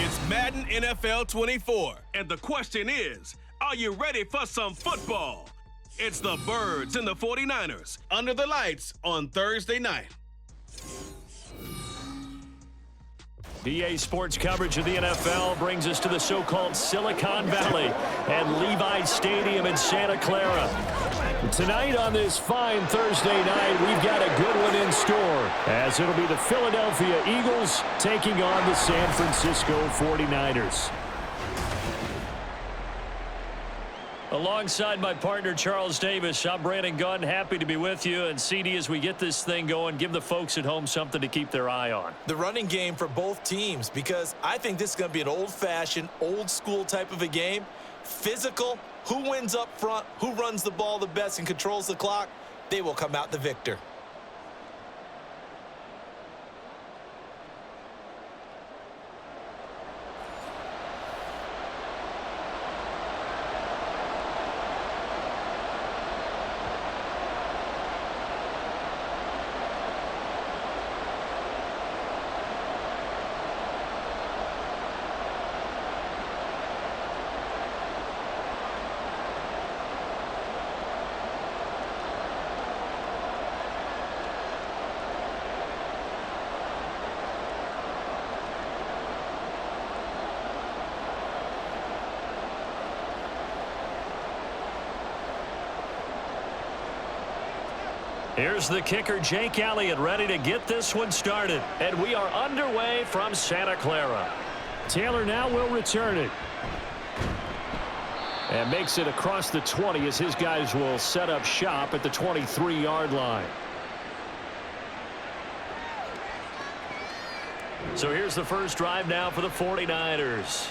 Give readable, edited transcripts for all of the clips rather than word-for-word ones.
It's Madden NFL 24. And the question is, are you ready for some football? It's the Birds and the 49ers under the lights on Thursday night. BA Sports coverage of the NFL brings us to the so-called Silicon Valley at Levi Stadium in Santa Clara. Tonight on this fine Thursday night, we've got a good one in store, as it'll be the Philadelphia Eagles taking on the San Francisco 49ers. Alongside my partner, Charles Davis, I'm Brandon Gunn. Happy to be with you. And CD, as we get this thing going, give the folks at home something to keep their eye on. The running game for both teams, because I think this is going to be an old-fashioned, old-school type of a game. Physical, who wins up front, who runs the ball the best and controls the clock, they will come out the victor. Here's the kicker, Jake Elliott, ready to get this one started. And we are underway from Santa Clara. Taylor now will return it. And makes it across the 20 as his guys will set up shop at the 23-yard line. So here's the first drive now for the 49ers.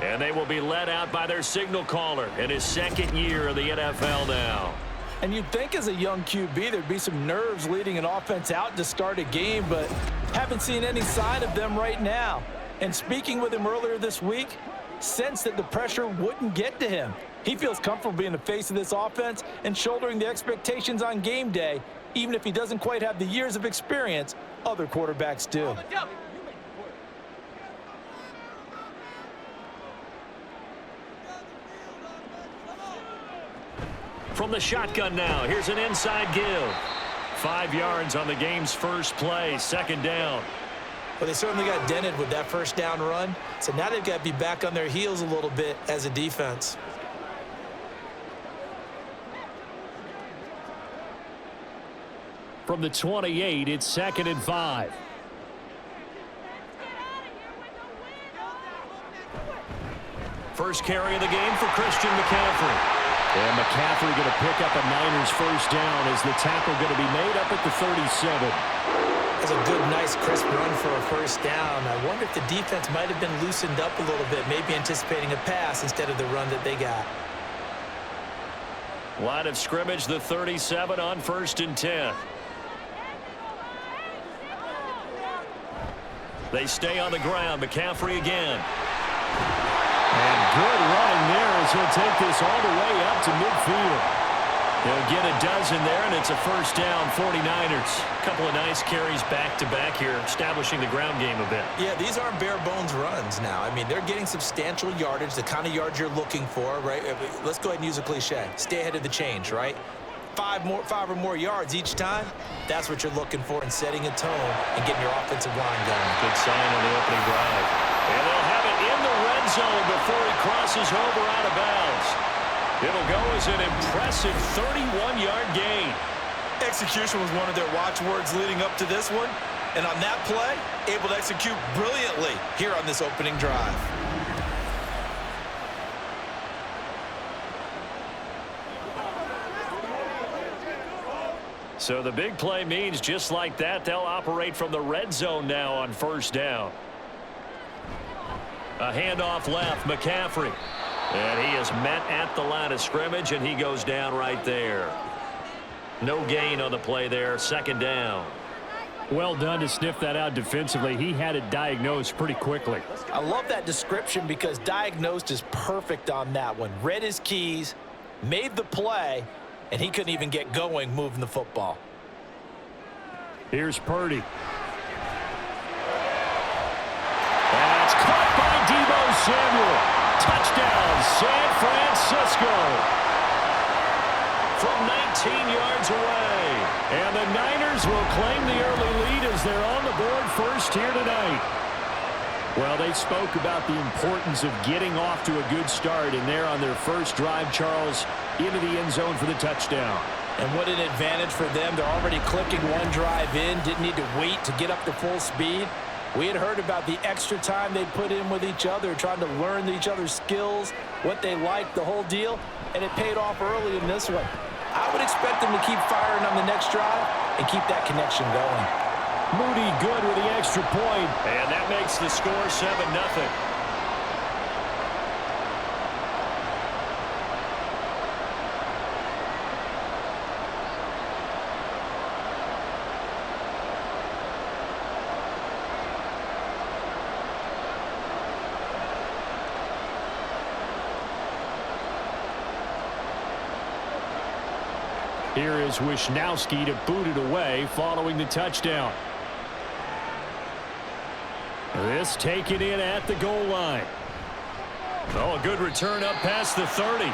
And they will be led out by their signal caller in his second year of the NFL now. And you'd think as a young QB there'd be some nerves leading an offense out to start a game, but haven't seen any sign of them right now. And speaking with him earlier this week, sensed that the pressure wouldn't get to him. He feels comfortable being the face of this offense and shouldering the expectations on game day, even if he doesn't quite have the years of experience other quarterbacks do. From the shotgun now, here's an inside give. 5 yards on the game's first play, second down. Well, they certainly got dented with that first down run, so now they've got to be back on their heels a little bit as a defense. From the 28, it's 2nd and 5. First carry of the game for Christian McCaffrey. And McCaffrey going to pick up a Niners first down as the tackle going to be made up at the 37. That's a good, nice, crisp run for a first down. I wonder if the defense might have been loosened up a little bit, maybe anticipating a pass instead of the run that they got. Line of scrimmage, the 37 on 1st and 10. They stay on the ground. McCaffrey again. And good running there as he'll take this all the way up to midfield. He'll get a dozen there, and it's a first down, 49ers. A couple of nice carries back-to-back here, establishing the ground game a bit. Yeah, these aren't bare-bones runs now. I mean, they're getting substantial yardage, the kind of yards you're looking for, right? Let's go ahead and use a cliche. Stay ahead of the change, right? 5 or more yards each time, that's what you're looking for in setting a tone and getting your offensive line going. Good sign on the opening drive. And they'll have it in the red zone before he crosses over out of bounds. It'll go as an impressive 31-yard gain. Execution was one of their watchwords leading up to this one. And on that play, able to execute brilliantly here on this opening drive. So the big play means just like that, they'll operate from the red zone now on first down. A handoff left, McCaffrey. And he is met at the line of scrimmage, and he goes down right there. No gain on the play there, second down. Well done to sniff that out defensively. He had it diagnosed pretty quickly. I love that description because diagnosed is perfect on that one. Read his keys, made the play, and he couldn't even get going moving the football. Here's Purdy. That's caught Samuel. Touchdown, San Francisco. From 19 yards away. And the Niners will claim the early lead as they're on the board first here tonight. Well, they spoke about the importance of getting off to a good start, and they're on their first drive, Charles, into the end zone for the touchdown. And what an advantage for them. They're already clicking one drive in, didn't need to wait to get up to full speed. We had heard about the extra time they put in with each other, trying to learn each other's skills, what they liked, the whole deal, and it paid off early in this one. I would expect them to keep firing on the next drive and keep that connection going. Moody good with the extra point, and that makes the score 7-0. Here is Wisnowski to boot it away following the touchdown. This taken in at the goal line. Oh, a good return up past the 30.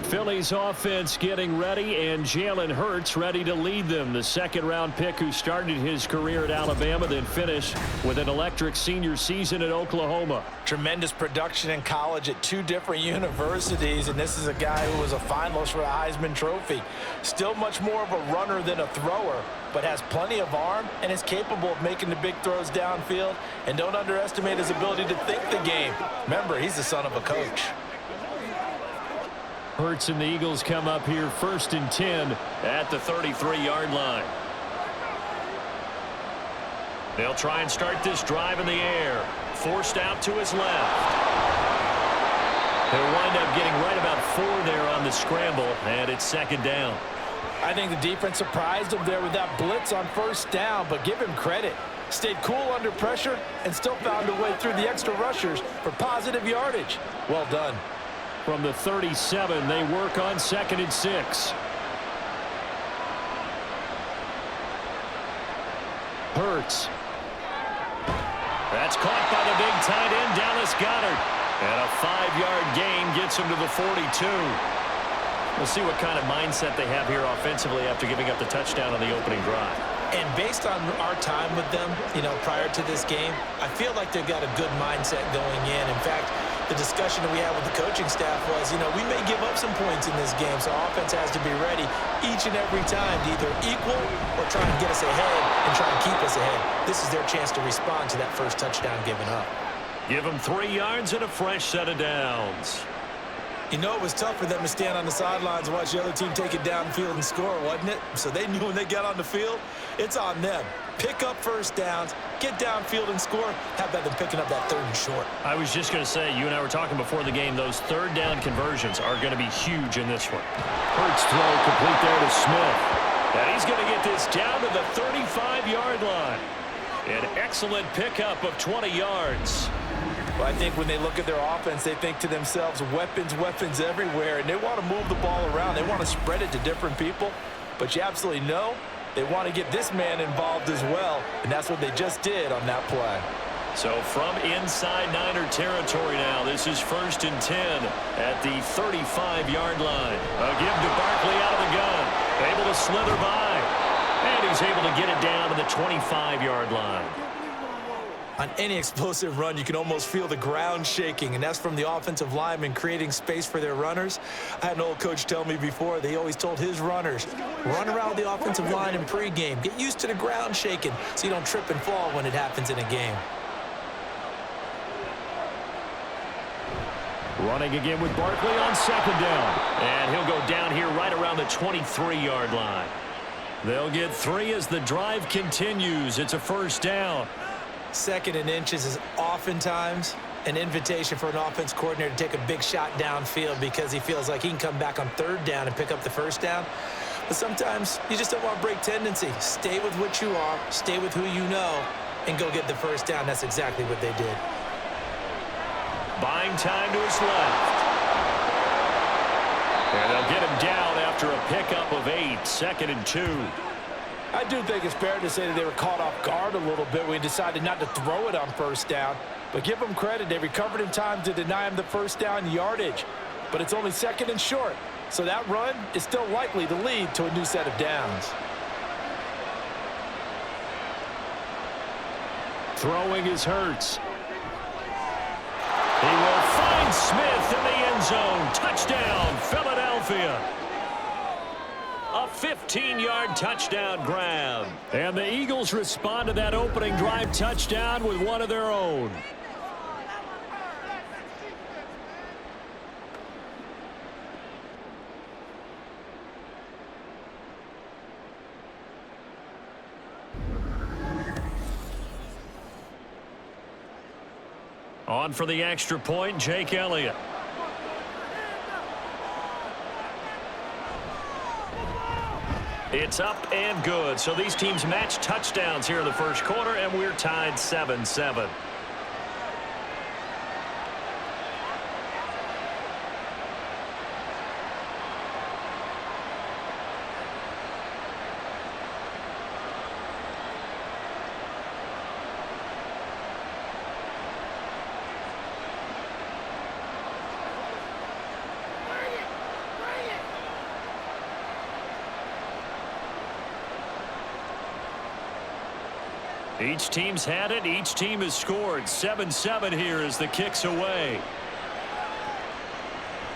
Philly's offense getting ready, and Jalen Hurts ready to lead them. The second-round pick who started his career at Alabama, then finished with an electric senior season at Oklahoma. Tremendous production in college at 2 different universities, and this is a guy who was a finalist for the Heisman Trophy. Still much more of a runner than a thrower, but has plenty of arm and is capable of making the big throws downfield. And don't underestimate his ability to think the game. Remember, he's the son of a coach. Hurts and the Eagles come up here 1st and 10 at the 33-yard line. They'll try and start this drive in the air. Forced out to his left. They'll wind up getting right about 4 there on the scramble, and it's 2nd down. I think the defense surprised him there with that blitz on 1st down, but give him credit. Stayed cool under pressure and still found a way through the extra rushers for positive yardage. Well done. From the 37, they work on 2nd and 6. Hurts. That's caught by the big tight end, Dallas Goedert. And a 5-yard gain gets him to the 42. We'll see what kind of mindset they have here offensively after giving up the touchdown on the opening drive. And based on our time with them, prior to this game, I feel like they've got a good mindset going in. In fact, the discussion that we had with the coaching staff was, we may give up some points in this game, so offense has to be ready each and every time to either equal or try and get us ahead and try and keep us ahead. This is their chance to respond to that first touchdown given up. Give them 3 yards and a fresh set of downs. It was tough for them to stand on the sidelines and watch the other team take it downfield and score, wasn't it? So they knew when they got on the field, it's on them. Pick up first downs, get downfield and score. How about them picking up that 3rd and short? I was just going to say, you and I were talking before the game, those 3rd down conversions are going to be huge in this one. Hurts throw complete there to Smith. And he's going to get this down to the 35-yard line. An excellent pickup of 20 yards. Well, I think when they look at their offense, they think to themselves, weapons, weapons everywhere, and they want to move the ball around. They want to spread it to different people, but you absolutely know they want to get this man involved as well, and that's what they just did on that play. So from inside Niner territory now, this is 1st and 10 at the 35-yard line. A give to Barkley out of the gun, able to slither by, and he's able to get it down to the 25-yard line. On any explosive run, you can almost feel the ground shaking, and that's from the offensive linemen creating space for their runners. I had an old coach tell me before, they always told his runners, run around the offensive line in pregame. Get used to the ground shaking so you don't trip and fall when it happens in a game. Running again with Barkley on 2nd down. And he'll go down here right around the 23-yard line. They'll get 3 as the drive continues. It's a 1st down. 2nd and inches is oftentimes an invitation for an offense coordinator to take a big shot downfield because he feels like he can come back on 3rd down and pick up the 1st down. But sometimes you just don't want to break tendency. Stay with what you are, stay with who you know, and go get the 1st down. That's exactly what they did. Buying time to his left. And they'll get him down after a pickup of 8, 2nd and 2. I do think it's fair to say that they were caught off guard a little bit when we decided not to throw it on first down. But give them credit. They recovered in time to deny him the first down yardage. But it's only second and short. So that run is still likely to lead to a new set of downs. Throwing is Hurts. He will find Smith in the end zone. Touchdown, Philadelphia. A 15-yard touchdown grab. And the Eagles respond to that opening drive touchdown with one of their own. On for the extra point, Jake Elliott. It's up and good. So these teams match touchdowns here in the first quarter, and we're tied 7-7. Each team's had it. Each team has scored. 7-7 here as the kick's away.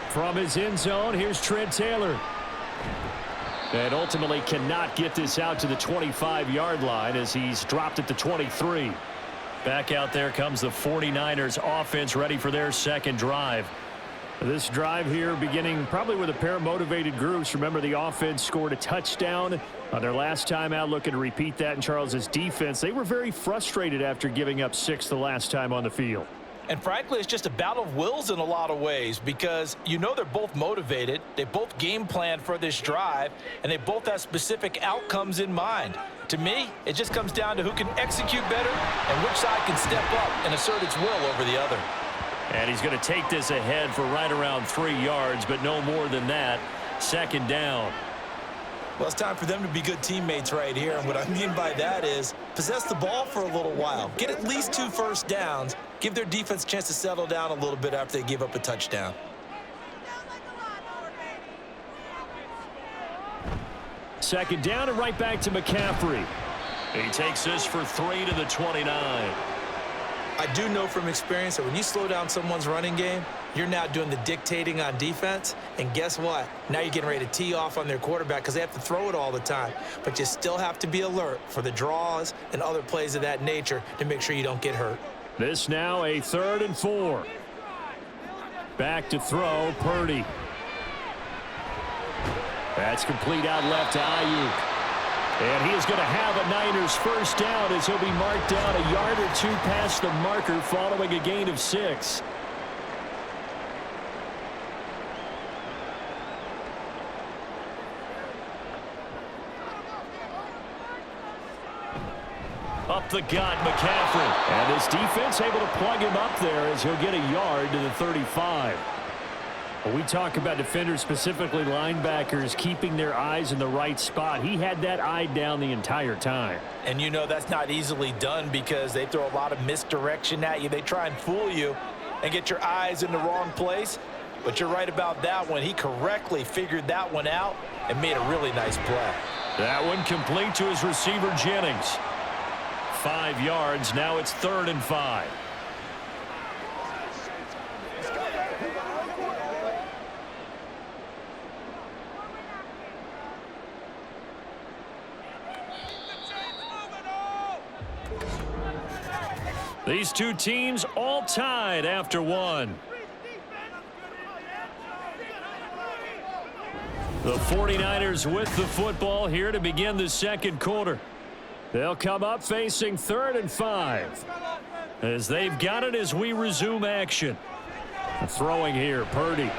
From his end zone, here's Trent Taylor. And ultimately cannot get this out to the 25-yard line as he's dropped it to 23. Back out there comes the 49ers offense ready for their second drive. This drive here beginning probably with a pair of motivated groups. Remember, the offense scored a touchdown on their last time out, looking to repeat that in Charles's defense. They were very frustrated after giving up 6 the last time on the field. And frankly, it's just a battle of wills in a lot of ways because you know they're both motivated. They both game plan for this drive, and they both have specific outcomes in mind. To me, it just comes down to who can execute better and which side can step up and assert its will over the other. And he's going to take this ahead for right around 3 yards, but no more than that. Second down. Well, it's time for them to be good teammates right here. And what I mean by that is possess the ball for a little while. Get at least 2 first downs. Give their defense a chance to settle down a little bit after they give up a touchdown. Second down and right back to McCaffrey. He takes this for 3 to the 29. I do know from experience that when you slow down someone's running game, you're now doing the dictating on defense. And guess what? Now you're getting ready to tee off on their quarterback because they have to throw it all the time. But you still have to be alert for the draws and other plays of that nature to make sure you don't get hurt. This now a 3rd and 4. Back to throw, Purdy. That's complete out left to Ayuk. And he is going to have a Niners first down as he'll be marked down a yard or 2 past the marker following a gain of 6. Up the gut, McCaffrey. And his defense able to plug him up there as he'll get a yard to the 35. When we talk about defenders, specifically linebackers, keeping their eyes in the right spot, he had that eye down the entire time. And you know that's not easily done because they throw a lot of misdirection at you. They try and fool you and get your eyes in the wrong place. But you're right about that one. He correctly figured that one out and made a really nice play. That one complete to his receiver, Jennings. 5 yards. Now it's 3rd and 5. These two teams all tied after 1. The 49ers with the football here to begin the second quarter. They'll come up facing 3rd and 5. As they've got it as we resume action. Throwing here, Purdy.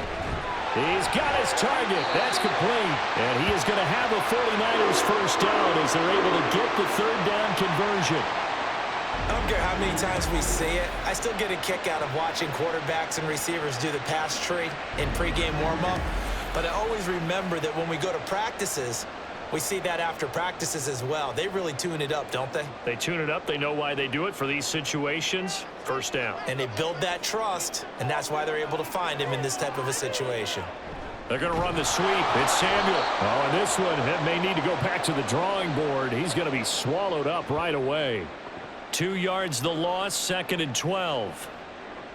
He's got his target. That's complete. And he is going to have a 49ers first down as they're able to get the 3rd down conversion. I don't care how many times we see it. I still get a kick out of watching quarterbacks and receivers do the pass tree in pregame warm-up. But I always remember that when we go to practices, We see that after practices as well. They really tune it up, don't they? They tune it up. They know why they do it for these situations. First down. And they build that trust, and that's why they're able to find him in this type of a situation. They're going to run the sweep. It's Samuel. Oh, and this one may need to go back to the drawing board. He's going to be swallowed up right away. 2 yards the loss, 2nd and 12.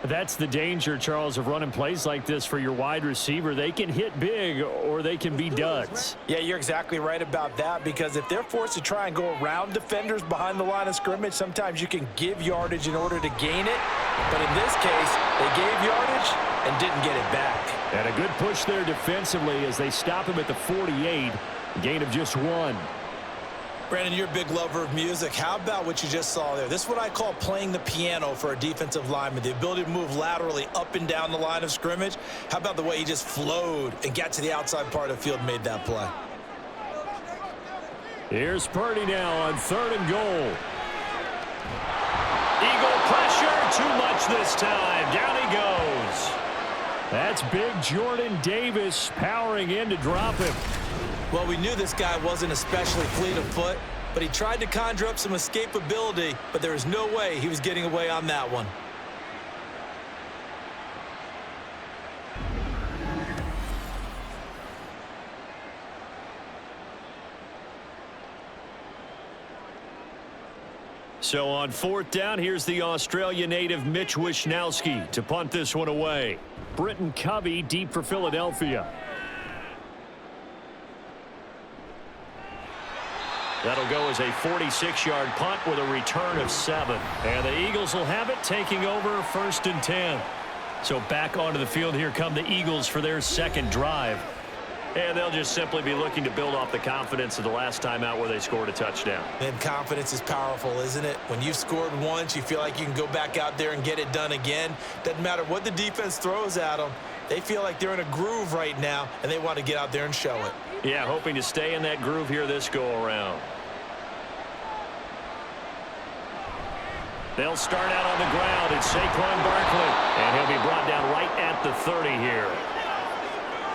That's the danger, Charles, of running plays like this for your wide receiver. They can hit big or they can be duds. Yeah, you're exactly right about that, because if they're forced to try and go around defenders behind the line of scrimmage, sometimes you can give yardage in order to gain it. But in this case, they gave yardage and didn't get it back. And a good push there defensively as they stop him at the 48, a gain of just 1. Brandon, you're a big lover of music. How about what you just saw there? This is what I call playing the piano for a defensive lineman, the ability to move laterally up and down the line of scrimmage. How about the way he just flowed and got to the outside part of the field and made that play? Here's Purdy now on 3rd and goal. Eagle pressure, too much this time. Down he goes. That's big Jordan Davis powering in to drop him. Well, we knew this guy wasn't especially fleet of foot, but he tried to conjure up some escapability, but there was no way he was getting away on that one. So on 4th down, here's the Australia native Mitch Wishnowsky to punt this one away. Britton Covey deep for Philadelphia. That'll go as a 46-yard punt with a return of 7. And the Eagles will have it, taking over 1st and 10. So back onto the field, here come the Eagles for their 2nd drive. And they'll just simply be looking to build off the confidence of the last time out where they scored a touchdown. And confidence is powerful, isn't it? When you've scored once, you feel like you can go back out there and get it done again. Doesn't matter what the defense throws at them. They feel like they're in a groove right now, and they want to get out there and show it. Yeah, hoping to stay in that groove here this go-around. They'll start out on the ground. It's Saquon Barkley, and he'll be brought down right at the 30 here.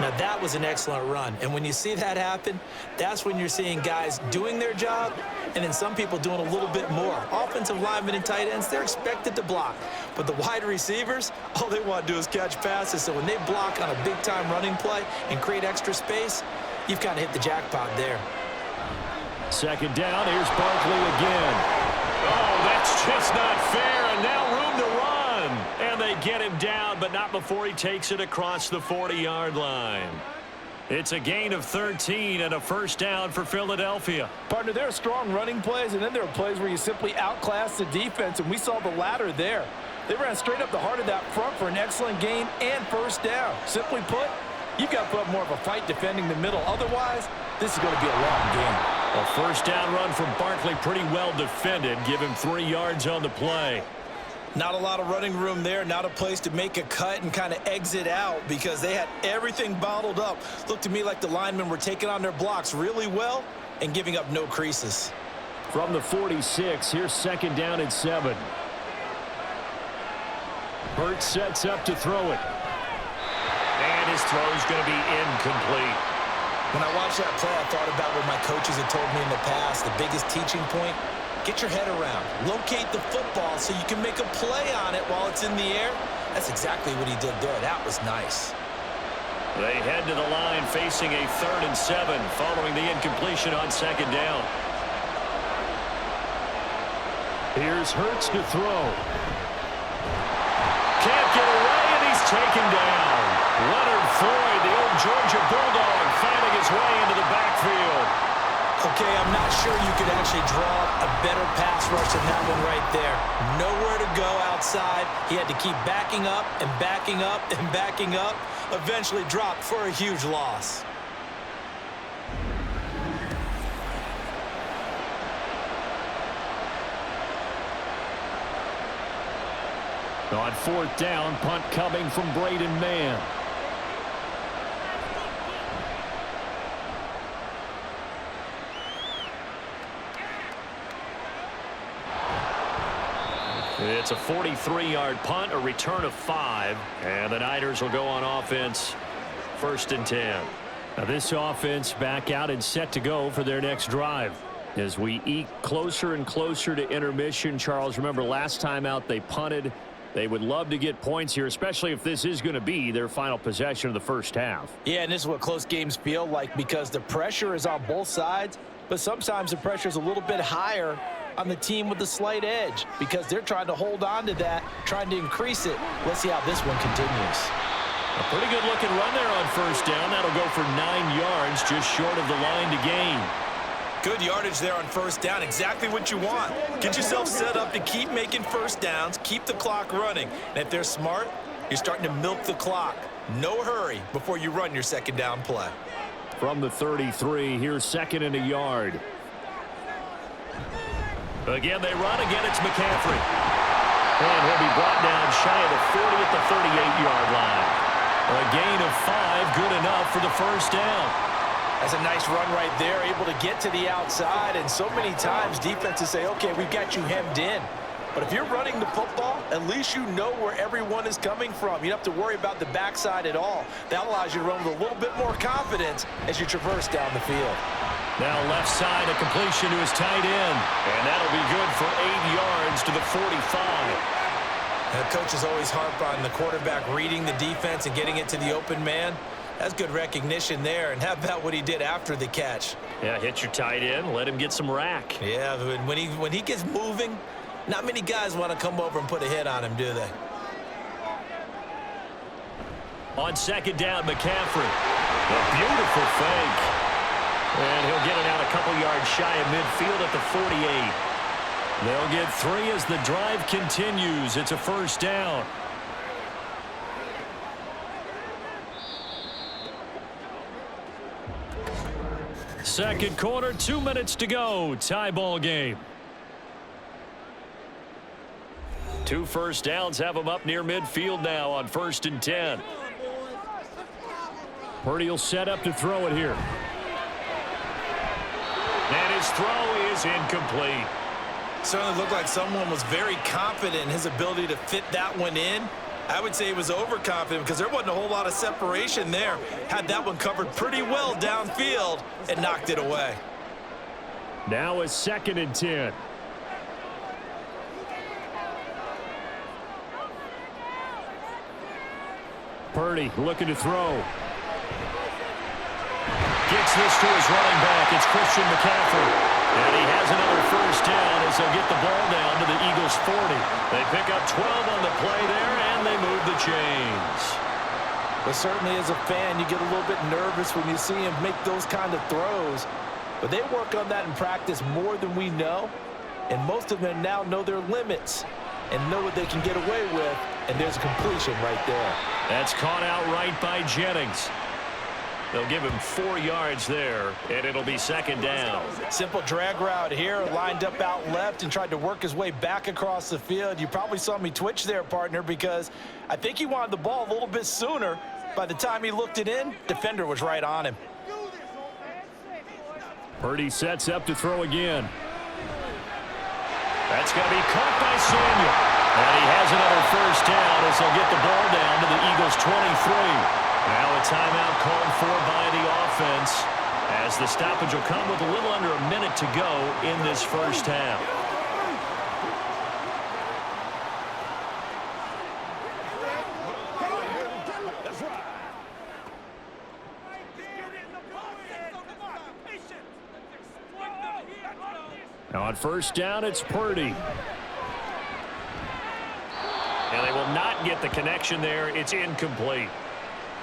Now, that was an excellent run. And when you see that happen, that's when you're seeing guys doing their job and then some people doing a little bit more. Offensive linemen and tight ends, they're expected to block. But the wide receivers, all they want to do is catch passes. So when they block on a big-time running play and create extra space, you've kind of hit the jackpot there. 2nd down, here's Barkley again. Oh, that's just not fair, and now room to run. And they get him down, but not before he takes it across the 40-yard line. It's a gain of 13 and a 1st down for Philadelphia. Partner, there are strong running plays, and then there are plays where you simply outclass the defense, and we saw the latter there. They ran straight up the heart of that front for an excellent gain and 1st down. Simply put, you've got to put up more of a fight defending the middle. Otherwise, this is going to be a long game. A 1st down run from Barkley, pretty well defended. Give him 3 yards on the play. Not a lot of running room there, not a place to make a cut and kind of exit out because they had everything bottled up. Looked to me like the linemen were taking on their blocks really well and giving up no creases. From the 46, here's 2nd down and 7. Hurts sets up to throw it. And his throw's going to be incomplete. When I watched that play, I thought about what my coaches had told me in the past. The biggest teaching point, get your head around. Locate the football so you can make a play on it while it's in the air. That's exactly what he did there. That was nice. They head to the line facing a 3rd and 7 following the incompletion on 2nd down. Here's Hurts to throw. Can't get away, and he's taken down. Leonard Floyd, the old Georgia Bulldog, finding his way into the backfield. Okay, I'm not sure you could actually draw a better pass rush than that one right there. Nowhere to go outside. He had to keep backing up and backing up and backing up. Eventually dropped for a huge loss. On 4th down, punt coming from Braden Mann. It's a 43-yard punt, a return of 5, and the Niners will go on offense 1st and 10. Now this offense back out and set to go for their next drive. As we eke closer and closer to intermission, Charles, remember last time out they punted. They would love to get points here, especially if this is going to be their final possession of the first half. Yeah, and this is what close games feel like because the pressure is on both sides, but sometimes the pressure is a little bit higher on the team with the slight edge because they're trying to hold on to that, trying to increase it. Let's see how this one continues. A pretty good looking run there on first down. That'll go for 9 yards, just short of the line to gain. Good yardage there on first down. Exactly what you want. Get yourself set up to keep making first downs, keep the clock running. And if they're smart, you're starting to milk the clock. No hurry before you run your second down play. From the 33, here's 2nd and a yard. Again, they run. Again, it's McCaffrey. And he'll be brought down shy of the 40 at the 38-yard line. A gain of 5, good enough for the first down. That's a nice run right there, able to get to the outside. And so many times defenses say, okay, we've got you hemmed in. But if you're running the football, at least you know where everyone is coming from. You don't have to worry about the backside at all. That allows you to run with a little bit more confidence as you traverse down the field. Now left side, a completion to his tight end. And that'll be good for 8 yards to the 45. The coaches always harp on the quarterback reading the defense and getting it to the open man. That's good recognition there. And how about what he did after the catch? Yeah, hit your tight end, let him get some rack. Yeah, when he gets moving, not many guys want to come over and put a hit on him, do they? On second down, McCaffrey. A beautiful fake. And he'll get it out a couple yards shy of midfield at the 48. They'll get 3 as the drive continues. It's a first down. Second quarter, 2 minutes to go. Tie ball game. 2 first downs have them up near midfield now on 1st and 10. Purdy will set up to throw it here. And his throw is incomplete. Certainly looked like someone was very confident in his ability to fit that one in. I would say he was overconfident because there wasn't a whole lot of separation there. Had that one covered pretty well downfield and knocked it away. Now a 2nd and 10. Purdy looking to throw. Gets this to his running back. It's Christian McCaffrey. And he has another first down as they'll get the ball down to the Eagles' 40. They pick up 12 on the play there, and they move the chains. But certainly as a fan, you get a little bit nervous when you see him make those kind of throws. But they work on that in practice more than we know. And most of them now know their limits and know what they can get away with. And there's a completion right there. That's caught out right by Jennings. They'll give him 4 yards there, and it'll be 2nd down. Simple drag route here, lined up out left and tried to work his way back across the field. You probably saw me twitch there, partner, because I think he wanted the ball a little bit sooner. By the time he looked it in, defender was right on him. Purdy sets up to throw again. That's going to be caught by Samuel. And he has another first down as they'll get the ball down to the Eagles' 23. Now a timeout called for by the offense as the stoppage will come with a little under a minute to go in this first half. Now on first down, it's Purdy. And they will not get the connection there. It's incomplete.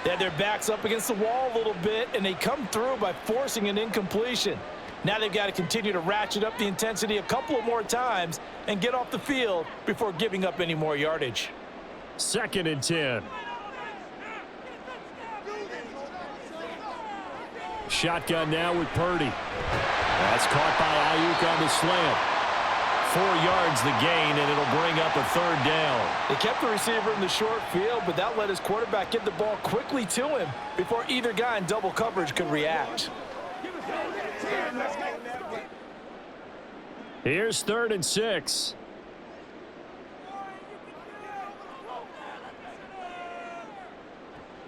They had their backs up against the wall a little bit, and they come through by forcing an incompletion. Now they've got to continue to ratchet up the intensity a couple of more times and get off the field before giving up any more yardage. 2nd and 10. Shotgun now with Purdy. That's caught by Ayuk on the slant. 4 yards the gain, and it'll bring up a 3rd down. They kept the receiver in the short field, but that let his quarterback get the ball quickly to him before either guy in double coverage could react. Here's 3rd and 6.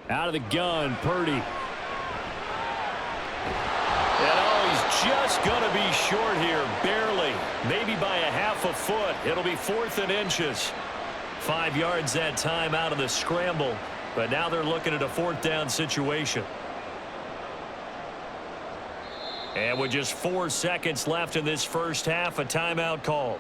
Out of the gun, Purdy. And he's just going to be short here, barely. Maybe by a half a foot. It'll be 4th and inches. 5 yards that time out of the scramble. But now they're looking at a 4th down situation. And with just 4 seconds left in this first half, a timeout call.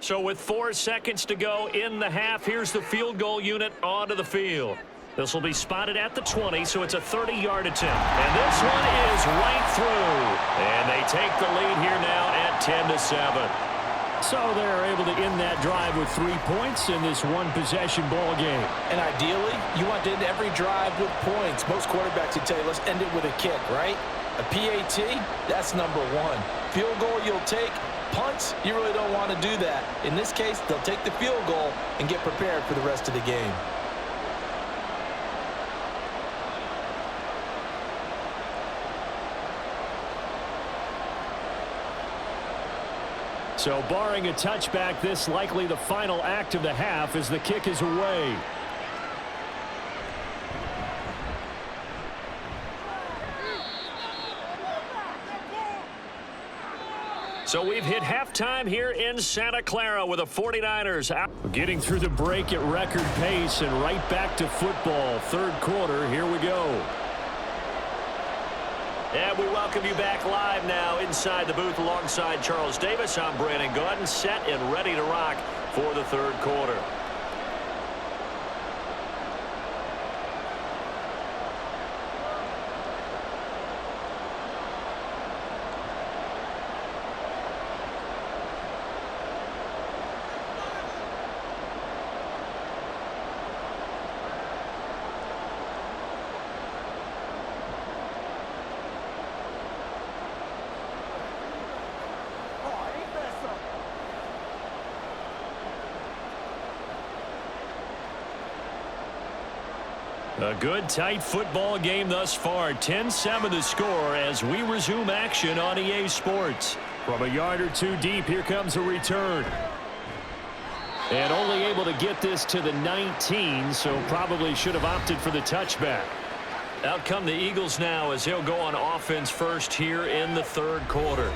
So with 4 seconds to go in the half, here's the field goal unit onto the field. This will be spotted at the 20, so it's a 30-yard attempt. And this one is right through. And they take the lead here now at 10-7. So they're able to end that drive with 3 points in this one-possession ball game. And ideally, you want to end every drive with points. Most quarterbacks would tell you, let's end it with a kick, right? A PAT, that's number one. Field goal you'll take. Punts, you really don't want to do that. In this case, they'll take the field goal and get prepared for the rest of the game. So barring a touchback, this likely the final act of the half as the kick is away. So we've hit halftime here in Santa Clara with the 49ers out. Getting through the break at record pace and right back to football. Third quarter, here we go. And we welcome you back live now inside the booth alongside Charles Davis. I'm Brandon Gordon, set and ready to rock for the third quarter. A good, tight football game thus far. 10-7 the score as we resume action on EA Sports. From a yard or two deep, here comes a return. And only able to get this to the 19, so probably should have opted for the touchback. Out come the Eagles now as they'll go on offense first here in the third quarter.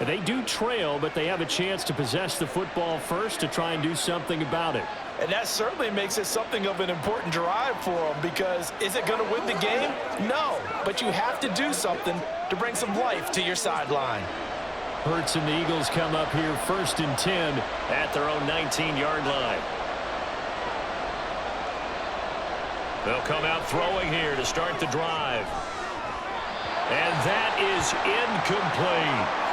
They do trail, but they have a chance to possess the football first to try and do something about it. And that certainly makes it something of an important drive for them, because is it going to win the game? No, but you have to do something to bring some life to your sideline. Hurts and the Eagles come up here 1st and 10 at their own 19-yard line. They'll come out throwing here to start the drive. And that is incomplete.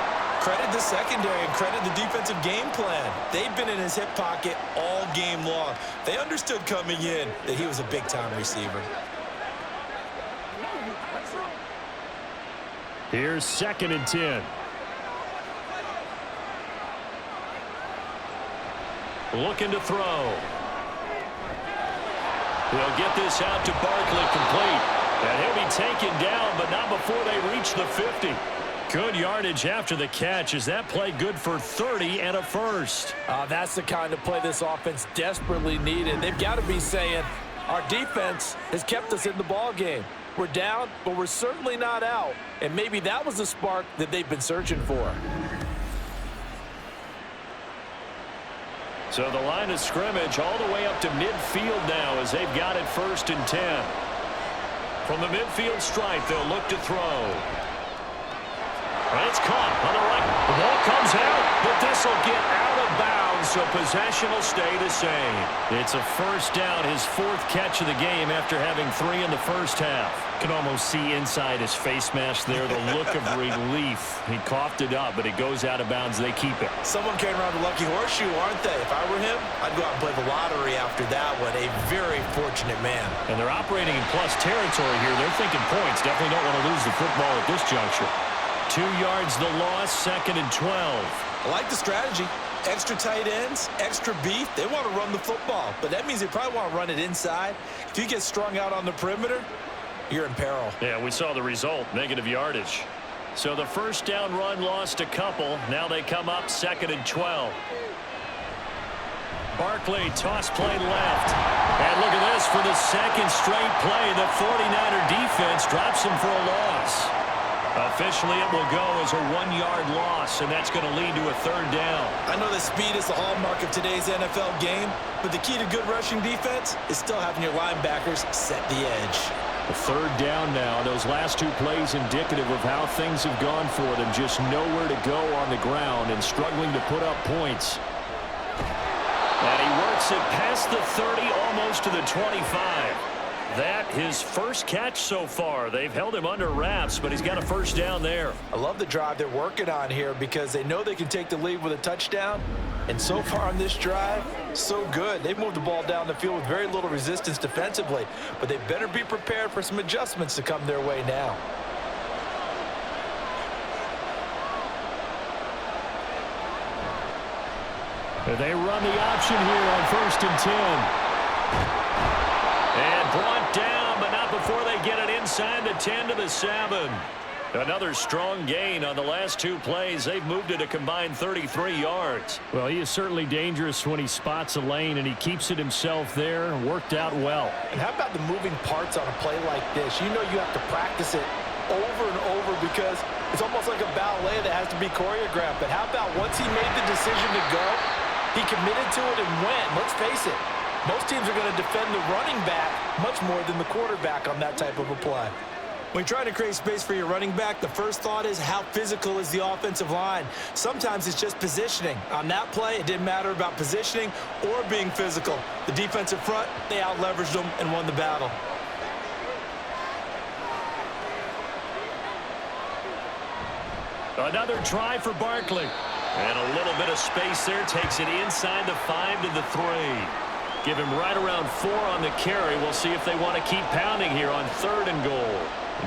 Credit the secondary and credit the defensive game plan. They've been in his hip pocket all game long. They understood coming in that he was a big-time receiver. Here's 2nd and 10. Looking to throw. He'll get this out to Barkley complete. And he'll be taken down, but not before they reach the 50. Good yardage after the catch. Is that play good for 30 and a first? That's the kind of play this offense desperately needed. They've got to be saying, our defense has kept us in the ball game. We're down, but we're certainly not out. And maybe that was the spark that they've been searching for. So the line of scrimmage all the way up to midfield now as they've got it 1st and 10. From the midfield stripe, they'll look to throw. And it's caught on the right. The ball comes out, but this will get out of bounds, so possession will stay the same. It's a first down, his 4th catch of the game after having 3 in the first half. Can almost see inside his face mask there the look of relief. He coughed it up, but it goes out of bounds. They keep it. Someone came around the lucky horseshoe, aren't they? If I were him, I'd go out and play the lottery after that one. A very fortunate man. And they're operating in plus territory here. They're thinking points. Definitely don't want to lose the football at this juncture. 2 yards the loss, 2nd and 12. I like the strategy. Extra tight ends, extra beef, they want to run the football. But that means they probably want to run it inside. If you get strung out on the perimeter, you're in peril. Yeah, we saw the result, negative yardage. So the first down run lost a couple. Now they come up 2nd and 12. Barkley, toss play left. And look at this for the second straight play. The 49er defense drops him for a loss. Officially, it will go as a 1-yard loss, and that's going to lead to a 3rd down. I know that speed is the hallmark of today's NFL game, but the key to good rushing defense is still having your linebackers set the edge. A 3rd down now. Those last 2 plays indicative of how things have gone for them. Just nowhere to go on the ground and struggling to put up points. And he works it past the 30, almost to the 25. That his first catch so far. They've held him under wraps, but he's got a first down there. I love the drive they're working on here because they know they can take the lead with a touchdown. And so far on this drive, so good. They've moved the ball down the field with very little resistance defensively, but they better be prepared for some adjustments to come their way now. They run the option here on 1st and 10. And brought down, but not before they get it inside the 10 to the 7. Another strong gain on the last 2 plays. They've moved it a combined 33 yards. Well, he is certainly dangerous when he spots a lane, and he keeps it himself there and worked out well. And how about the moving parts on a play like this? You know you have to practice it over and over because it's almost like a ballet that has to be choreographed. But how about once he made the decision to go, he committed to it and went. Let's face it. Most teams are going to defend the running back much more than the quarterback on that type of a play. When you're trying to create space for your running back, the first thought is how physical is the offensive line. Sometimes it's just positioning. On that play, it didn't matter about positioning or being physical. The defensive front, they out-leveraged them and won the battle. Another try for Barkley. And a little bit of space there. Takes it inside the 5 to the 3. Give him right around 4 on the carry. We'll see if they want to keep pounding here on 3rd and goal.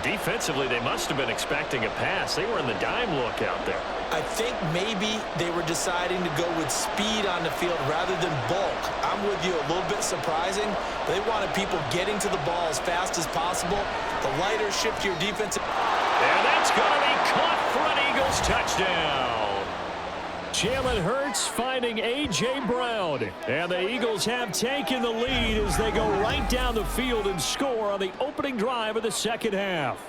Defensively, they must have been expecting a pass. They were in the dime look out there. I think maybe they were deciding to go with speed on the field rather than bulk. I'm with you, a little bit surprising. They wanted people getting to the ball as fast as possible. The lighter, shiftier defensive. And that's going to be caught for an Eagles touchdown. Jalen Hurts finding A.J. Brown. And the Eagles have taken the lead as they go right down the field and score on the opening drive of the 2nd half.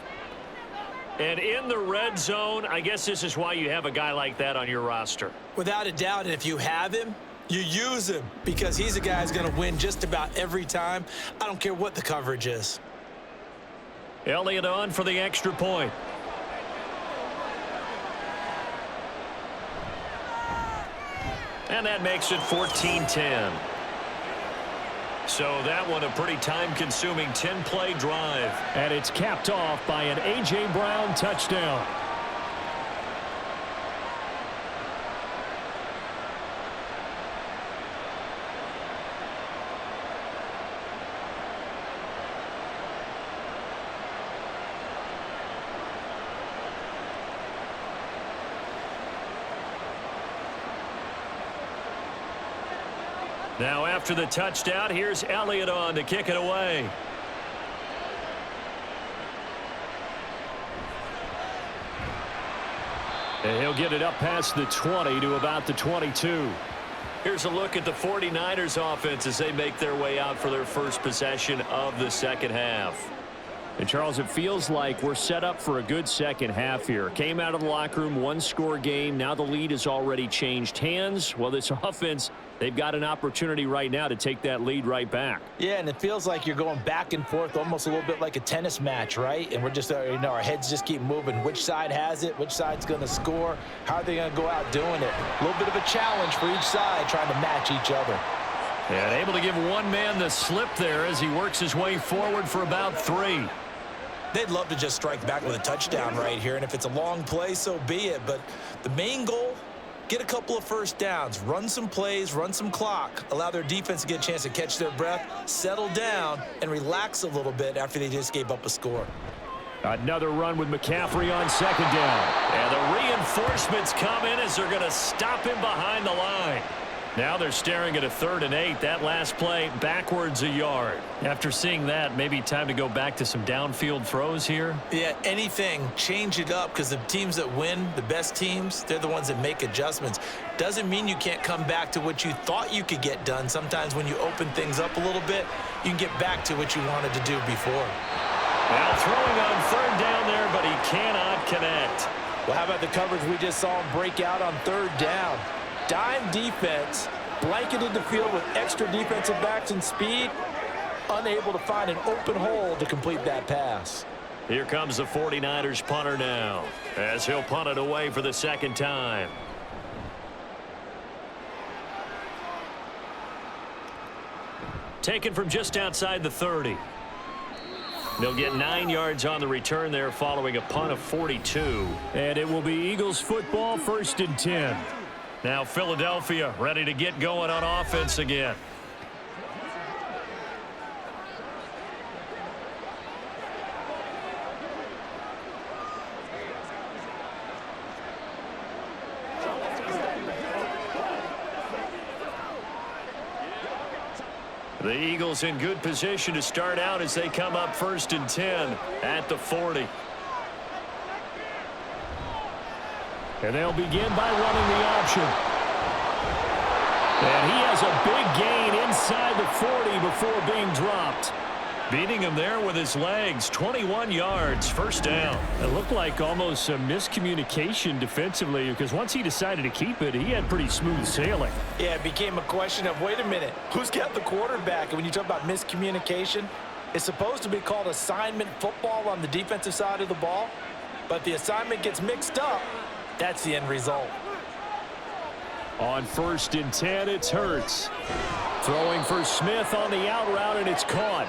And in the red zone, I guess this is why you have a guy like that on your roster. Without a doubt, and if you have him, you use him because he's a guy who's going to win just about every time. I don't care what the coverage is. Elliott on for the extra point. And that makes it 14-10. So that one a pretty time-consuming 10-play drive. And it's capped off by an A.J. Brown touchdown. Now after the touchdown, here's Elliott on to kick it away. And he'll get it up past the 20 to about the 22. Here's a look at the 49ers offense as they make their way out for their first possession of the 2nd half. And, Charles, it feels like we're set up for a good 2nd half here. Came out of the locker room, 1-score game. Now the lead has already changed hands. Well, this offense, they've got an opportunity right now to take that lead right back. Yeah, and it feels like you're going back and forth almost a little bit like a tennis match, right? And we're just, our heads just keep moving. Which side has it? Which side's going to score? How are they going to go out doing it? A little bit of a challenge for each side trying to match each other. And able to give one man the slip there as he works his way forward for about 3. They'd love to just strike back with a touchdown right here, and if it's a long play, so be it. But the main goal, get a couple of first downs, run some plays, run some clock, allow their defense to get a chance to catch their breath, settle down, and relax a little bit after they just gave up a score. Another run with McCaffrey on second down. And the reinforcements come in as they're going to stop him behind the line. Now they're staring at a 3rd and 8. That last play backwards a yard. After seeing that, maybe time to go back to some downfield throws here. Yeah, anything. Change it up because the teams that win, the best teams, they're the ones that make adjustments. Doesn't mean you can't come back to what you thought you could get done. Sometimes when you open things up a little bit, you can get back to what you wanted to do before. Now throwing on 3rd down there, but he cannot connect. Well, how about the coverage we just saw him break out on 3rd down? Dime defense, blanketed the field with extra defensive backs and speed, unable to find an open hole to complete that pass. Here comes the 49ers punter now, as he'll punt it away for the 2nd time. Taken from just outside the 30. They'll get 9 yards on the return there following a punt of 42. And it will be Eagles football, 1st and 10. Now Philadelphia ready to get going on offense again. The Eagles in good position to start out as they come up 1st and 10 at the 40. And they'll begin by running the option. And he has a big gain inside the 40 before being dropped. Beating him there with his legs, 21 yards, 1st down. It looked like almost a miscommunication defensively because once he decided to keep it, he had pretty smooth sailing. Yeah, it became a question of, wait a minute, who's got the quarterback? And when you talk about miscommunication, it's supposed to be called assignment football on the defensive side of the ball. But the assignment gets mixed up. That's the end result. On 1st and 10, it's Hurts. Throwing for Smith on the out route, and it's caught.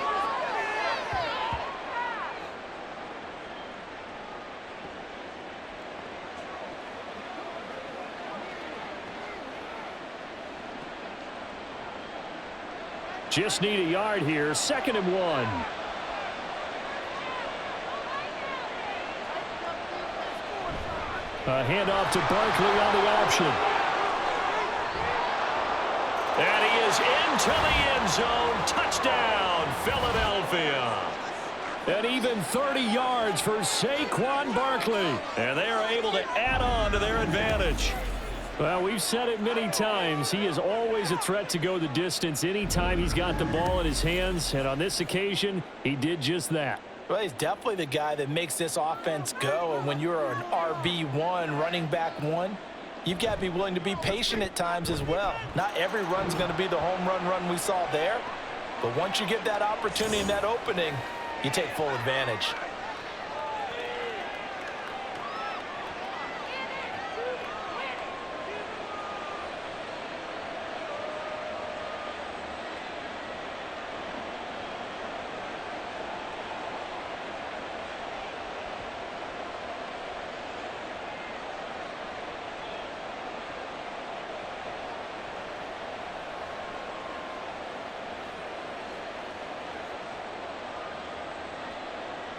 Just need a yard here, 2nd and 1. A handoff to Barkley on the option. And he is into the end zone. Touchdown, Philadelphia. And even 30 yards for Saquon Barkley. And they are able to add on to their advantage. Well, we've said it many times. He is always a threat to go the distance anytime he's got the ball in his hands. And on this occasion, he did just that. Well, he's definitely the guy that makes this offense go. And when you're an RB1, running back 1, you've got to be willing to be patient at times as well. Not every run's going to be the home run we saw there. But once you get that opportunity and that opening, you take full advantage.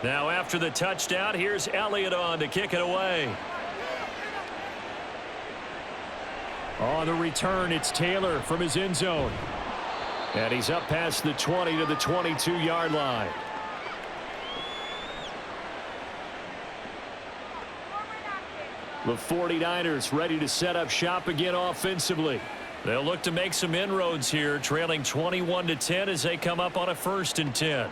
Now after the touchdown, here's Elliott on to kick it away. On the return, it's Taylor from his end zone. And he's up past the 20 to the 22-yard line. The 49ers ready to set up shop again offensively. They'll look to make some inroads here, trailing 21-10 as they come up on a 1st and 10.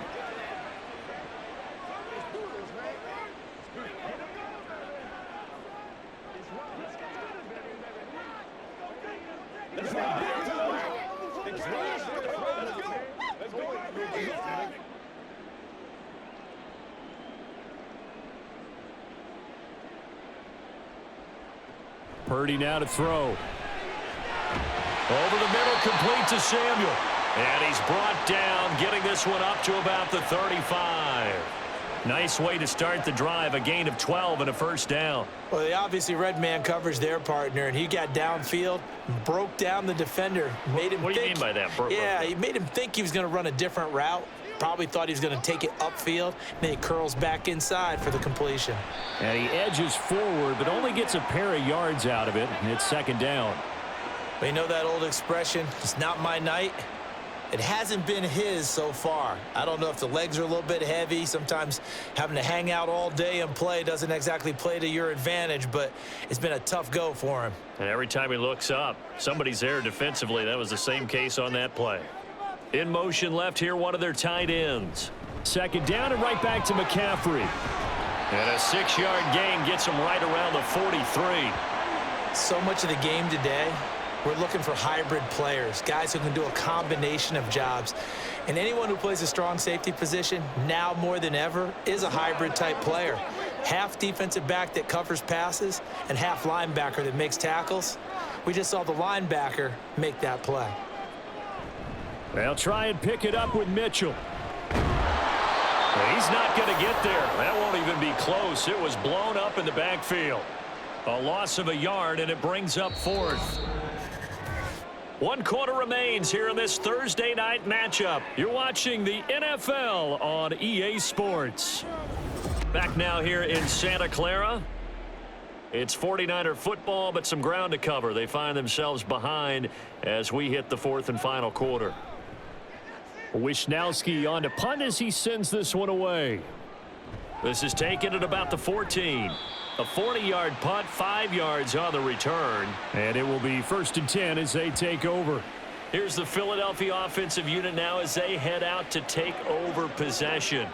Purdy now to throw. Over the middle, complete to Samuel. And he's brought down, getting this one up to about the 35. Nice way to start the drive, a gain of 12 and a 1st down. Well, they obviously red man coverage their partner, and he got downfield, broke down the defender, made him What do you mean by that? Yeah, he made him think he was going to run a different route. Probably thought he was going to take it upfield, then he curls back inside for the completion. And he edges forward, but only gets a pair of yards out of it, and it's second down. But you know that old expression, it's not my night? It hasn't been his so far. I don't know if the legs are a little bit heavy. Sometimes having to hang out all day and play doesn't exactly play to your advantage, but it's been a tough go for him. And every time he looks up, somebody's there defensively. That was the same case on that play. In motion left here, one of their tight ends. Second down and right back to McCaffrey. And a 6-yard gain gets him right around the 43. So much of the game today, we're looking for hybrid players, guys who can do a combination of jobs. And anyone who plays a strong safety position, now more than ever, is a hybrid type player. Half defensive back that covers passes and half linebacker that makes tackles. We just saw the linebacker make that play. They'll try and pick it up with Mitchell. He's not going to get there. That won't even be close. It was blown up in the backfield. A loss of a yard, and it brings up fourth. 1 quarter remains here in this Thursday night matchup. You're watching the NFL on EA Sports. Back now here in Santa Clara. It's 49er football, but some ground to cover. They find themselves behind as we hit the fourth and final quarter. Wisnowski on to punt as he sends this one away. This is taken at about the 14. A 40-yard punt, 5 yards on the return. And it will be 1st and 10 as they take over. Here's the Philadelphia offensive unit now as they head out to take over possession.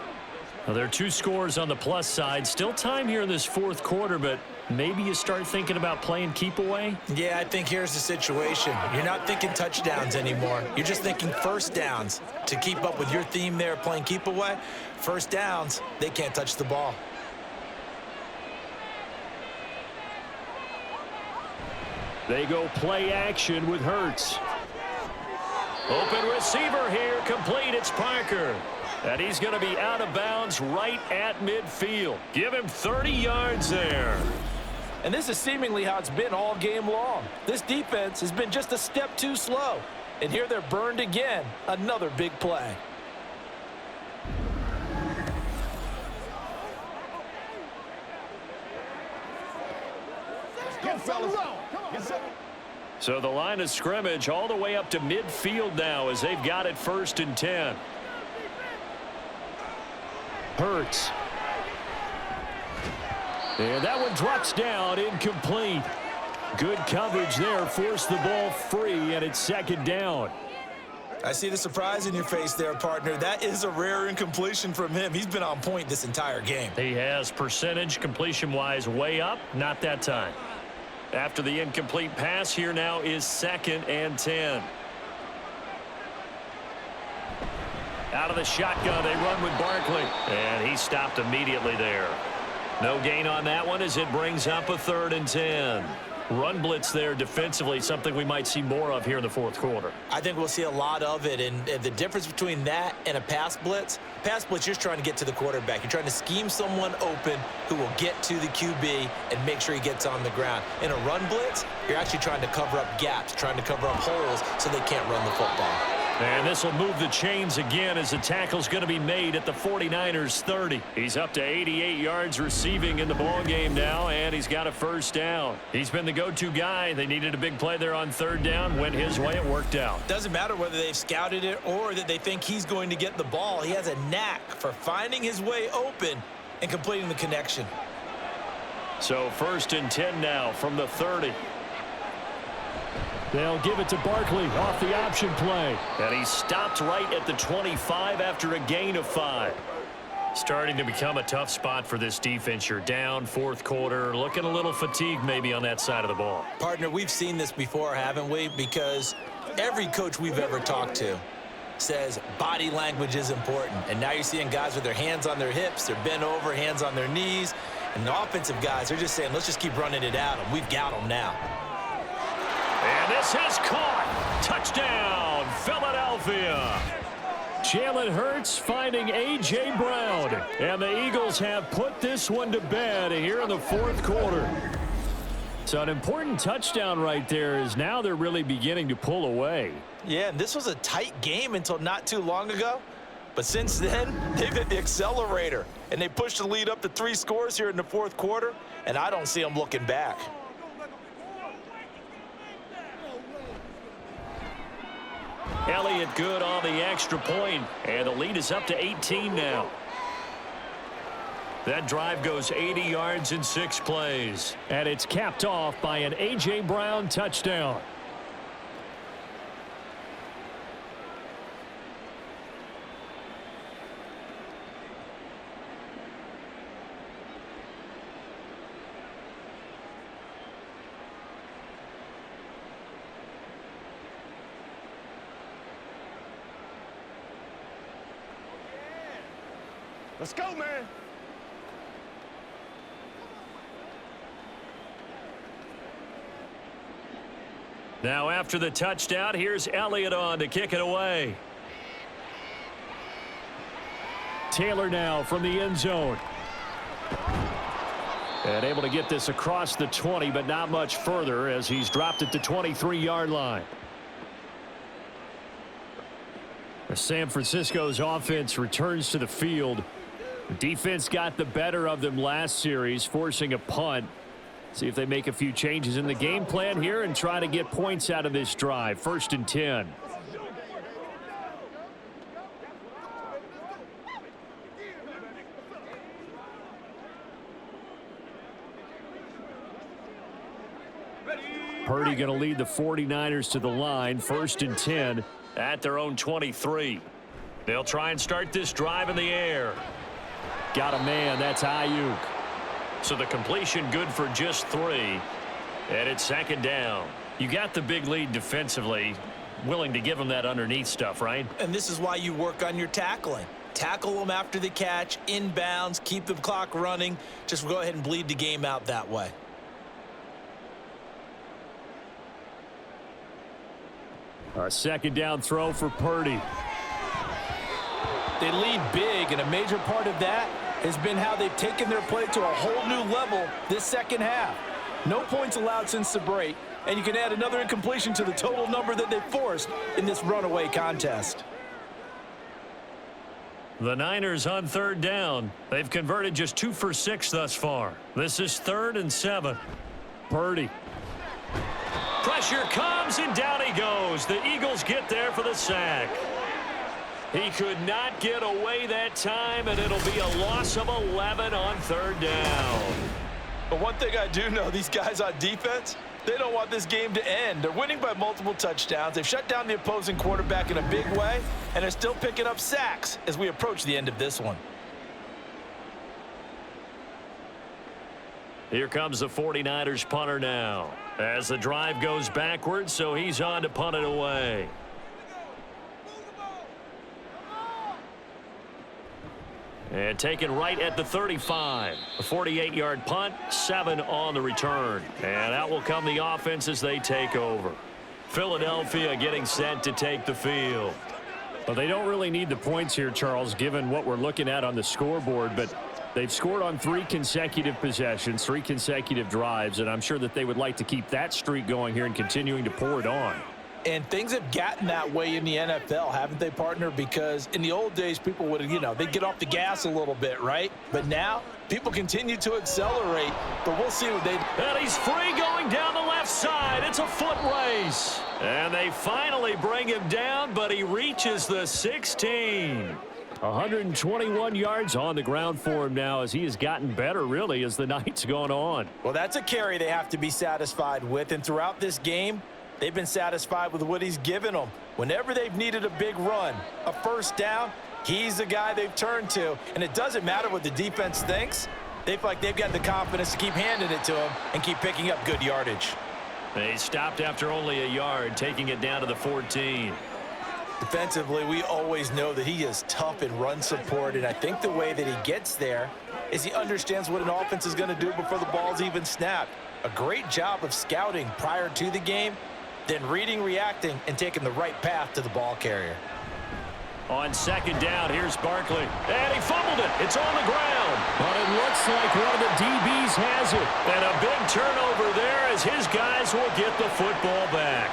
Now, there are 2 scores on the plus side. Still time here in this fourth quarter, but maybe you start thinking about playing keep away? Yeah, I think here's the situation. You're not thinking touchdowns anymore. You're just thinking first downs. To keep up with your theme there, playing keep away, first downs, they can't touch the ball. They go play action with Hurts. Open receiver here, complete. It's Parker. And he's going to be out of bounds right at midfield. Give him 30 yards there. And this is seemingly how it's been all game long. This defense has been just a step too slow. And here they're burned again. Another big play. So the line of scrimmage all the way up to midfield now as they've got it 1st and 10. Hurts. And that one drops down, incomplete. Good coverage there, forced the ball free, and it's 2nd down. I see the surprise in your face there, partner. That is a rare incompletion from him. He's been on point this entire game. He has percentage completion-wise way up, not that time. After the incomplete pass, here now is 2nd and 10. Out of the shotgun, they run with Barkley. And he stopped immediately there. No gain on that one as it brings up a 3rd and 10. Run blitz there defensively, something we might see more of here in the fourth quarter. I think we'll see a lot of it, and the difference between that and a pass blitz, you're just trying to get to the quarterback. You're trying to scheme someone open who will get to the QB and make sure he gets on the ground. In a run blitz, you're actually trying to cover up gaps, trying to cover up holes so they can't run the football. And this will move the chains again as the tackle's going to be made at the 49ers 30. He's up to 88 yards receiving in the ballgame now, and he's got a 1st down. He's been the go-to guy. They needed a big play there on 3rd down. Went his way. It worked out. Doesn't matter whether they've scouted it or that they think he's going to get the ball. He has a knack for finding his way open and completing the connection. So 1st and 10 now from the 30. They'll give it to Barkley off the option play. And he stopped right at the 25 after a gain of 5. Starting to become a tough spot for this defense. You're down 4th quarter, looking a little fatigued maybe on that side of the ball. Partner, we've seen this before, haven't we? Because every coach we've ever talked to says body language is important. And now you're seeing guys with their hands on their hips, they're bent over, hands on their knees. And the offensive guys are just saying, let's just keep running it at them. We've got them now. And this is caught. Touchdown, Philadelphia. Jalen Hurts finding A.J. Brown. And the Eagles have put this one to bed here in the 4th quarter. So an important touchdown right there is now they're really beginning to pull away. Yeah, and this was a tight game until not too long ago. But since then, they've hit the accelerator, and they pushed the lead up to 3 scores here in the fourth quarter, and I don't see them looking back. Elliott good on the extra point, and the lead is up to 18 now. That drive goes 80 yards in 6 plays. And it's capped off by an A.J. Brown touchdown. Let's go, man. Now after the touchdown, here's Elliott on to kick it away. Taylor now from the end zone. And able to get this across the 20, but not much further as he's dropped it to 23-yard line. San Francisco's offense returns to the field. The defense got the better of them last series, forcing a punt. See if they make a few changes in the game plan here and try to get points out of this drive. 1st and 10. Purdy going to lead the 49ers to the line. 1st and 10 at their own 23. They'll try and start this drive in the air. Got a man. That's Ayuk. So the completion good for just 3. And it's 2nd down. You got the big lead defensively. Willing to give them that underneath stuff, right? And this is why you work on your tackling. Tackle them after the catch, inbounds, keep the clock running. Just go ahead and bleed the game out that way. A 2nd down throw for Purdy. They lead big, and a major part of that has been how they've taken their play to a whole new level this second half. No points allowed since the break, and you can add another incompletion to the total number that they forced in this runaway contest. The Niners on 3rd down. They've converted just 2 for 6 thus far. This is 3rd and 7. Purdy. Pressure comes, and down he goes. The Eagles get there for the sack. He could not get away that time, and it'll be a loss of 11 on 3rd down. But one thing I do know, these guys on defense, they don't want this game to end. They're winning by multiple touchdowns. They've shut down the opposing quarterback in a big way, and they're still picking up sacks as we approach the end of this one. Here comes the 49ers punter now. As the drive goes backwards, so he's on to punt it away. And taken right at the 35. A 48-yard punt, 7 on the return. And out will come the offense as they take over. Philadelphia getting set to take the field. Well, they don't really need the points here, Charles, given what we're looking at on the scoreboard, but they've scored on 3 consecutive possessions, 3 consecutive drives, and I'm sure that they would like to keep that streak going here and continuing to pour it on. And things have gotten that way in the NFL, haven't they, partner? Because in the old days, people would, they'd get off the gas a little bit, right? But now, people continue to accelerate, but we'll see what they... And he's free going down the left side. It's a foot race. And they finally bring him down, but he reaches the 16. 121 yards on the ground for him now as he has gotten better, really, as the night's gone on. Well, that's a carry they have to be satisfied with, and throughout this game, they've been satisfied with what he's given them. Whenever they've needed a big run, a 1st down, he's the guy they've turned to. And it doesn't matter what the defense thinks. They feel like they've got the confidence to keep handing it to him and keep picking up good yardage. They stopped after only a yard, taking it down to the 14. Defensively, we always know that he is tough in run support, and I think the way that he gets there is he understands what an offense is going to do before the ball's even snapped. A great job of scouting prior to the game, then reading, reacting, and taking the right path to the ball carrier. On 2nd down, here's Barkley. And he fumbled it. It's on the ground. But it looks like one of the DBs has it. And a big turnover there as his guys will get the football back.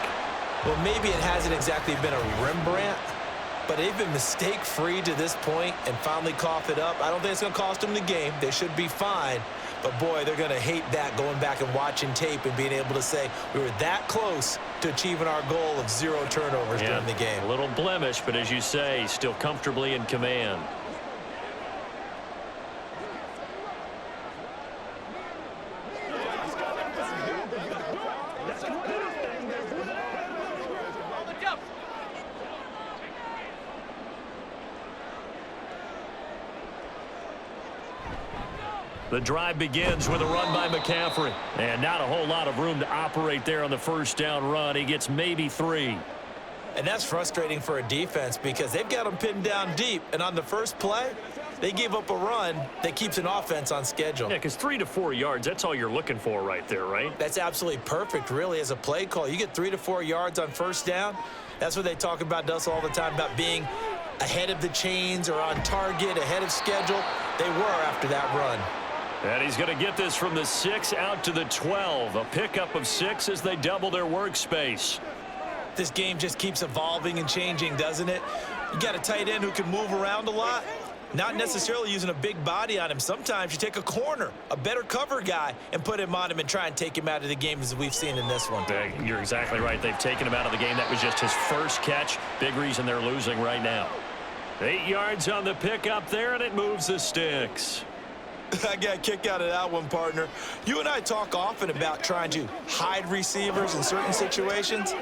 Well, maybe it hasn't exactly been a Rembrandt, but they've been mistake-free to this point and finally cough it up. I don't think it's going to cost them the game. They should be fine. But, boy, they're going to hate that, going back and watching tape and being able to say we were that close to achieving our goal of 0 turnovers during the game. A little blemish, but as you say, still comfortably in command. The drive begins with a run by McCaffrey. And not a whole lot of room to operate there on the first down run. He gets maybe 3. And that's frustrating for a defense because they've got them pinned down deep. And on the first play, they gave up a run that keeps an offense on schedule. Yeah, because 3 to 4 yards, that's all you're looking for right there, right? That's absolutely perfect, really, as a play call. You get 3 to 4 yards on first down. That's what they talk about us all the time, about being ahead of the chains or on target, ahead of schedule. They were after that run. And he's going to get this from the 6 out to the 12. A pickup of 6 as they double their workspace. This game just keeps evolving and changing, doesn't it? You got a tight end who can move around a lot. Not necessarily using a big body on him. Sometimes you take a corner, a better cover guy, and put him on him and try and take him out of the game as we've seen in this one. You're exactly right. They've taken him out of the game. That was just his first catch. Big reason they're losing right now. 8 yards on the pickup there, and it moves the Stix. I got a kick out of that one, partner. You and I talk often about trying to hide receivers in certain situations,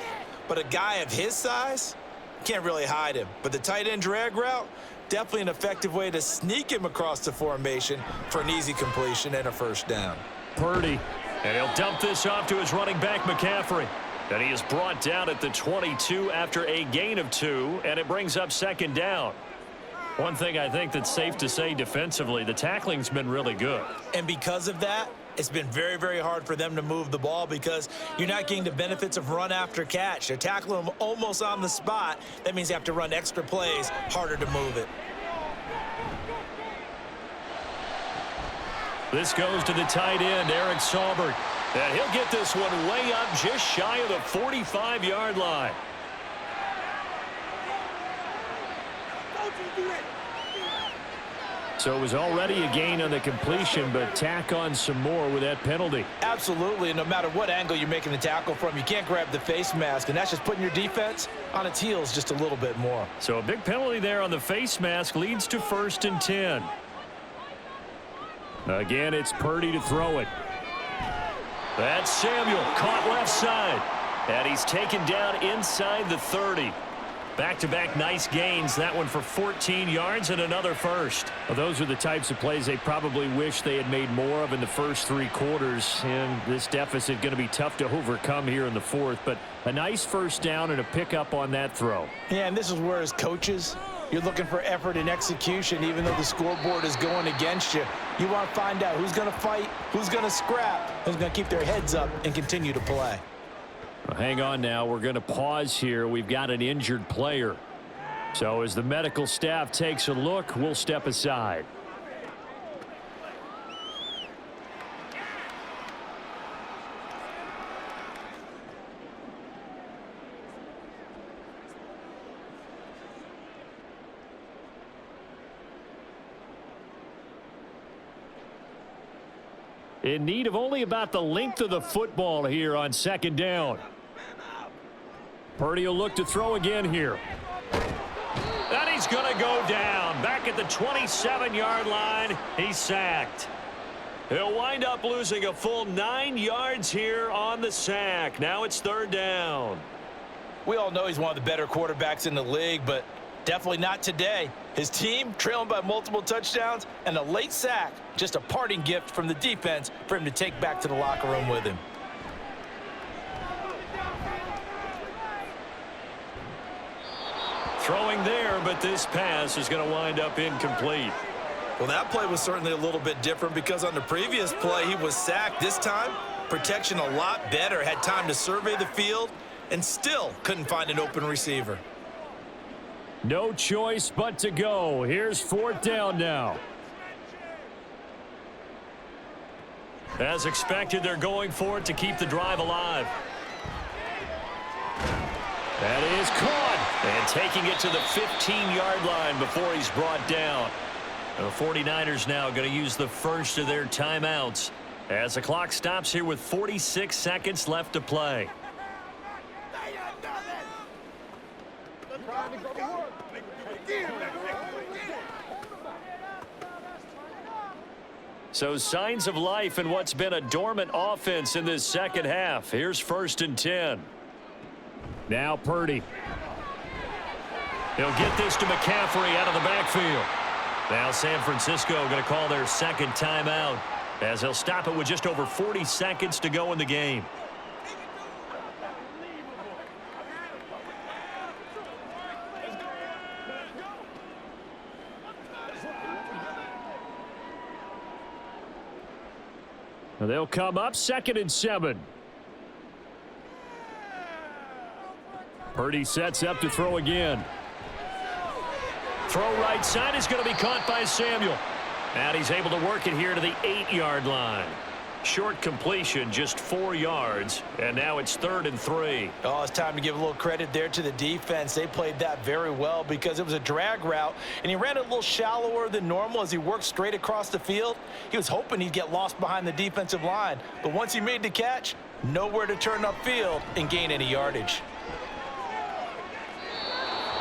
but a guy of his size can't really hide him. But the tight end drag route, definitely an effective way to sneak him across the formation for an easy completion and a first down. Purdy, and he'll dump this off to his running back, McCaffrey. And he is brought down at the 22 after a gain of 2, and it brings up second down. One thing I think that's safe to say defensively, the tackling's been really good. And because of that, it's been very, very hard for them to move the ball because you're not getting the benefits of run after catch. They're tackling them almost on the spot. That means they have to run extra plays, harder to move it. This goes to the tight end, Eric Saubert. And he'll get this one way up just shy of the 45-yard line. So it was already a gain on the completion, but tack on some more with that penalty. Absolutely, and no matter what angle you're making the tackle from, you can't grab the face mask, and that's just putting your defense on its heels just a little bit more. So a big penalty there on the face mask leads to 1st and 10. Again, it's Purdy to throw it. That's Samuel, caught left side. And he's taken down inside the 30. Back-to-back nice gains. That one for 14 yards and another first. Well, those are the types of plays they probably wish they had made more of in the first 3 quarters. And this deficit going to be tough to overcome here in the 4th. But a nice first down and a pickup on that throw. Yeah, and this is where as coaches, you're looking for effort and execution. Even though the scoreboard is going against you, you want to find out who's going to fight, who's going to scrap, who's going to keep their heads up and continue to play. Hang on now. We're going to pause here. We've got an injured player. So as the medical staff takes a look, we'll step aside. In need of only about the length of the football here on second down. Purdy will look to throw again here. And he's going to go down. Back at the 27-yard line, he's sacked. He'll wind up losing a full 9 yards here on the sack. Now it's 3rd down. We all know he's one of the better quarterbacks in the league, but definitely not today. His team trailing by multiple touchdowns and a late sack. Just a parting gift from the defense for him to take back to the locker room with him. Throwing there, but this pass is going to wind up incomplete. Well, that play was certainly a little bit different because on the previous play, he was sacked. This time, protection a lot better. Had time to survey the field and still couldn't find an open receiver. No choice but to go. Here's 4th down now. As expected, they're going for it to keep the drive alive. That is caught. And taking it to the 15-yard line before he's brought down. The 49ers now going to use the first of their timeouts as the clock stops here with 46 seconds left to play. So signs of life in what's been a dormant offense in this second half. Here's 1st and 10. Now Purdy. He'll get this to McCaffrey out of the backfield. Now San Francisco going to call their second timeout as they'll stop it with just over 40 seconds to go in the game. And they'll come up 2nd and 7. Purdy sets up to throw again. Throw right side is going to be caught by Samuel. And he's able to work it here to the 8-yard line. Short completion, just 4 yards. And now it's 3rd and 3. Oh, it's time to give a little credit there to the defense. They played that very well because it was a drag route, and he ran it a little shallower than normal as he worked straight across the field. He was hoping he'd get lost behind the defensive line. But once he made the catch, nowhere to turn upfield and gain any yardage.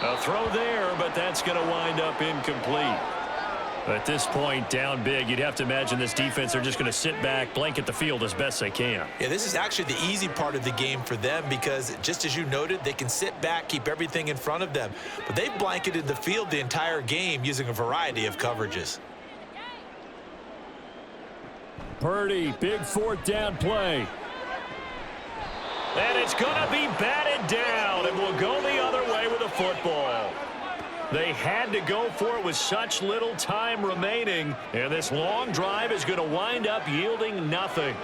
A throw there, but that's going to wind up incomplete. At this point, down big, you'd have to imagine this defense are just going to sit back, blanket the field as best they can. Yeah, this is actually the easy part of the game for them because, just as you noted, they can sit back, keep everything in front of them. But they've blanketed the field the entire game using a variety of coverages. Purdy, big 4th down play. And it's going to be batted down, and we'll go the other way with the football. They had to go for it with such little time remaining, and this long drive is going to wind up yielding nothing.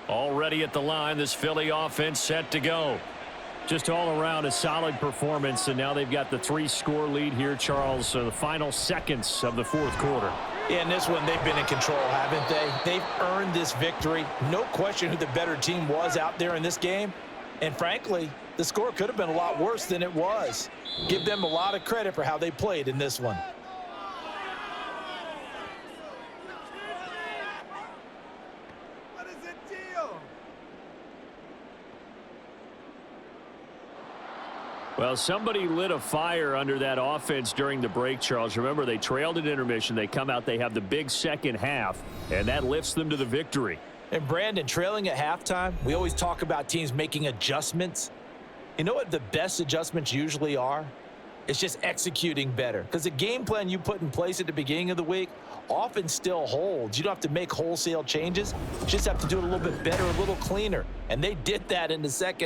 Already at the line, this Philly offense set to go. Just all around a solid performance, and now they've got the 3-score lead here, Charles. So the final seconds of the 4th quarter. Yeah, in this one, they've been in control, haven't they? They've earned this victory. No question who the better team was out there in this game. And frankly, the score could have been a lot worse than it was. Give them a lot of credit for how they played in this one. Well, somebody lit a fire under that offense during the break, Charles. Remember, they trailed at intermission. They come out, they have the big second half, and that lifts them to the victory. And Brandon, trailing at halftime, we always talk about teams making adjustments. You know what the best adjustments usually are? It's just executing better. Because the game plan you put in place at the beginning of the week often still holds. You don't have to make wholesale changes. You just have to do it a little bit better, a little cleaner. And they did that in the second